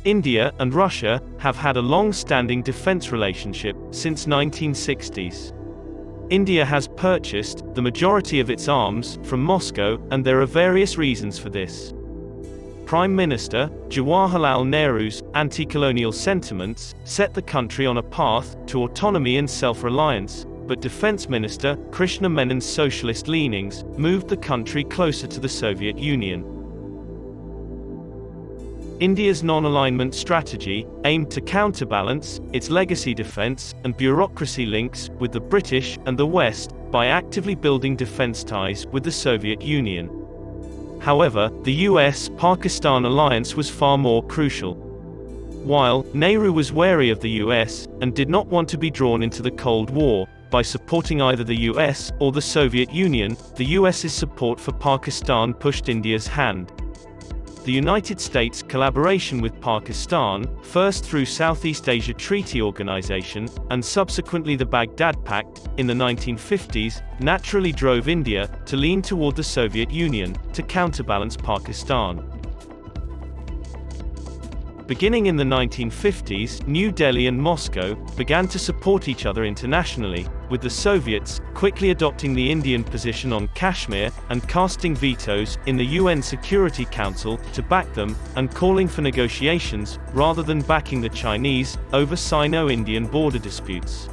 India and Russia have had a long-standing defense relationship since 1960s. India has purchased the majority of its arms from Moscow, and there are various reasons for this. Prime Minister Jawaharlal Nehru's anti-colonial sentiments set the country on a path to autonomy and self-reliance, but Defence Minister Krishna Menon's socialist leanings moved the country closer to the Soviet Union. India's non-alignment strategy aimed to counterbalance its legacy defence and bureaucracy links with the British and the West by actively building defence ties with the Soviet Union. However, the US-Pakistan alliance was far more crucial. While Nehru was wary of the US and did not want to be drawn into the Cold War, by supporting either the US or the Soviet Union, the US's support for Pakistan pushed India's hand. The United States' collaboration with Pakistan, first through Southeast Asia Treaty Organization, and subsequently the Baghdad Pact, in the 1950s, naturally drove India to lean toward the Soviet Union, to counterbalance Pakistan. Beginning in the 1950s, New Delhi and Moscow began to support each other internationally, with the Soviets quickly adopting the Indian position on Kashmir and casting vetoes in the UN Security Council to back them, and calling for negotiations rather than backing the Chinese over Sino-Indian border disputes.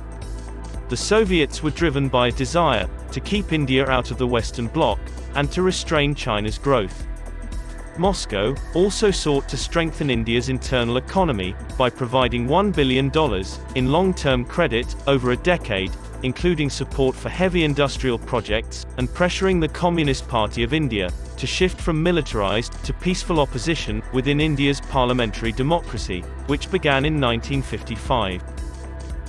The Soviets were driven by a desire to keep India out of the Western Bloc and to restrain China's growth. Moscow also sought to strengthen India's internal economy by providing $1 billion in long-term credit over a decade, including support for heavy industrial projects, and pressuring the Communist Party of India to shift from militarized to peaceful opposition within India's parliamentary democracy, which began in 1955.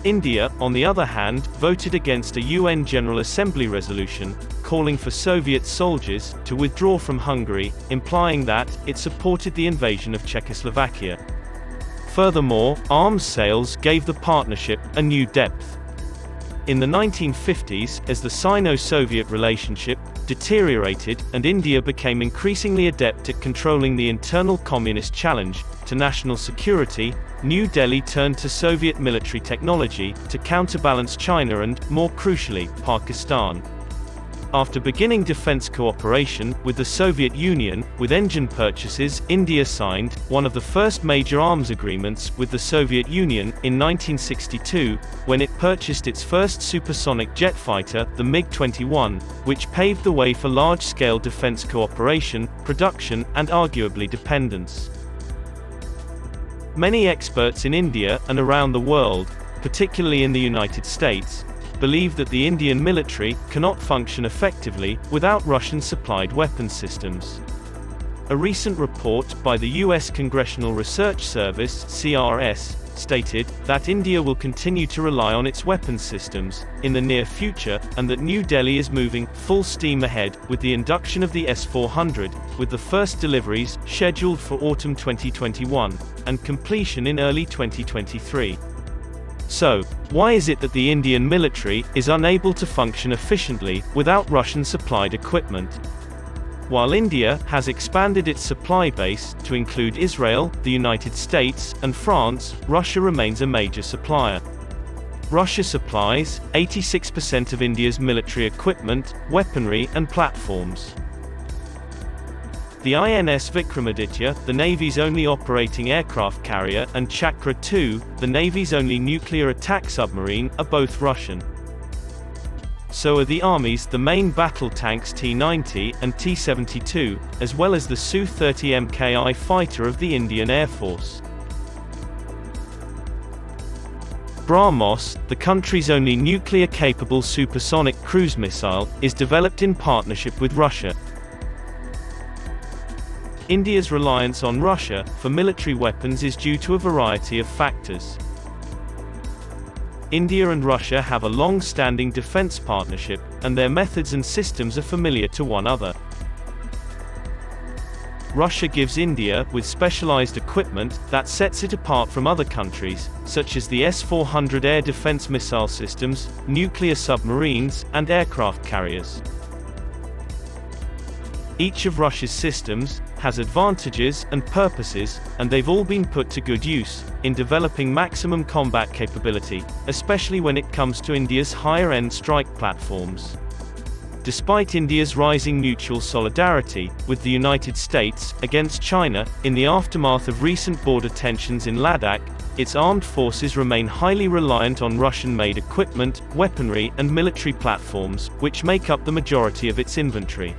India, on the other hand, voted against a UN General Assembly resolution calling for Soviet soldiers to withdraw from Hungary, implying that it supported the invasion of Czechoslovakia. Furthermore, arms sales gave the partnership a new depth. In the 1950s, as the Sino-Soviet relationship deteriorated and India became increasingly adept at controlling the internal communist challenge to national security, New Delhi turned to Soviet military technology to counterbalance China and, more crucially, Pakistan. After beginning defense cooperation with the Soviet Union, with engine purchases, India signed one of the first major arms agreements with the Soviet Union in 1962, when it purchased its first supersonic jet fighter, the MiG-21, which paved the way for large-scale defense cooperation, production, and arguably dependence. Many experts in India and around the world, particularly in the United States, believe that the Indian military cannot function effectively without Russian-supplied weapons systems. A recent report by the U.S. Congressional Research Service (CRS) stated that India will continue to rely on its weapons systems in the near future, and that New Delhi is moving full steam ahead with the induction of the S-400, with the first deliveries scheduled for autumn 2021 and completion in early 2023. So, why is it that the Indian military is unable to function efficiently without Russian-supplied equipment? While India has expanded its supply base to include Israel, the United States, and France, Russia remains a major supplier. Russia supplies 86% of India's military equipment, weaponry, and platforms. The INS Vikramaditya, the Navy's only operating aircraft carrier, and Chakra-2, the Navy's only nuclear attack submarine, are both Russian. So are the Army's the main battle tanks T-90 and T-72, as well as the Su-30 MKI fighter of the Indian Air Force. BrahMos, the country's only nuclear-capable supersonic cruise missile, is developed in partnership with Russia. India's reliance on Russia for military weapons is due to a variety of factors. India and Russia have a long-standing defense partnership, and their methods and systems are familiar to one another. Russia gives India with specialized equipment that sets it apart from other countries, such as the S-400 air defense missile systems, nuclear submarines, and aircraft carriers. Each of Russia's systems has advantages and purposes, and they've all been put to good use in developing maximum combat capability, especially when it comes to India's higher-end strike platforms. Despite India's rising mutual solidarity with the United States against China in the aftermath of recent border tensions in Ladakh, its armed forces remain highly reliant on Russian-made equipment, weaponry, and military platforms, which make up the majority of its inventory.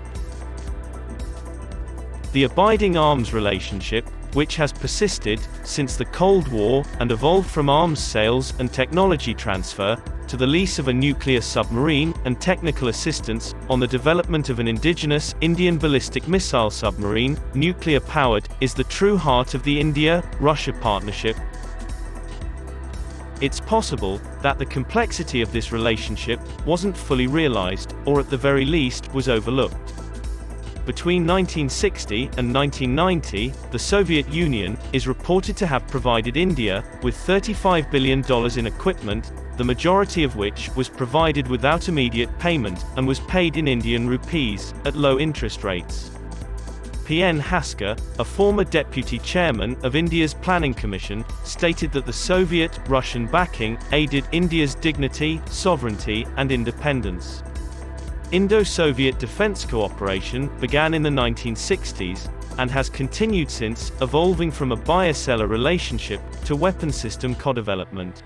The abiding arms relationship, which has persisted since the Cold War and evolved from arms sales and technology transfer to the lease of a nuclear submarine and technical assistance on the development of an indigenous Indian ballistic missile submarine, nuclear-powered, is the true heart of the India-Russia partnership. It's possible that the complexity of this relationship wasn't fully realized, or at the very least, was overlooked. Between 1960 and 1990, the Soviet Union is reported to have provided India with $35 billion in equipment, the majority of which was provided without immediate payment, and was paid in Indian rupees, at low interest rates. P.N. Haskar, a former deputy chairman of India's Planning Commission, stated that the Soviet-Russian backing aided India's dignity, sovereignty, and independence. Indo-Soviet defense cooperation began in the 1960s, and has continued since, evolving from a buyer-seller relationship to weapon system co-development.